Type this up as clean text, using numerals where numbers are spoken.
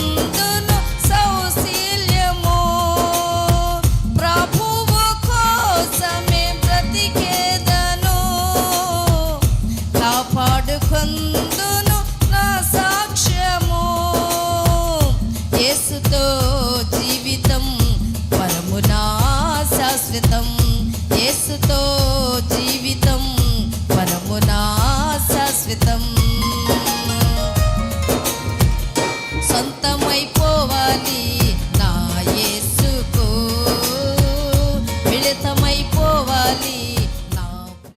పొందును సౌశీల్యము. ప్రభువు కోసమే బ్రతికేదను, కాపాడుకొందును నా సాక్ష్యము. యేసుతో జీవితం పరమునా శాశ్వతం. యేసుతో జీవితం పరమునా శాశ్వతం. సొంతమైపోవాలి నా యేసుకు, మిళితమైపోవాలి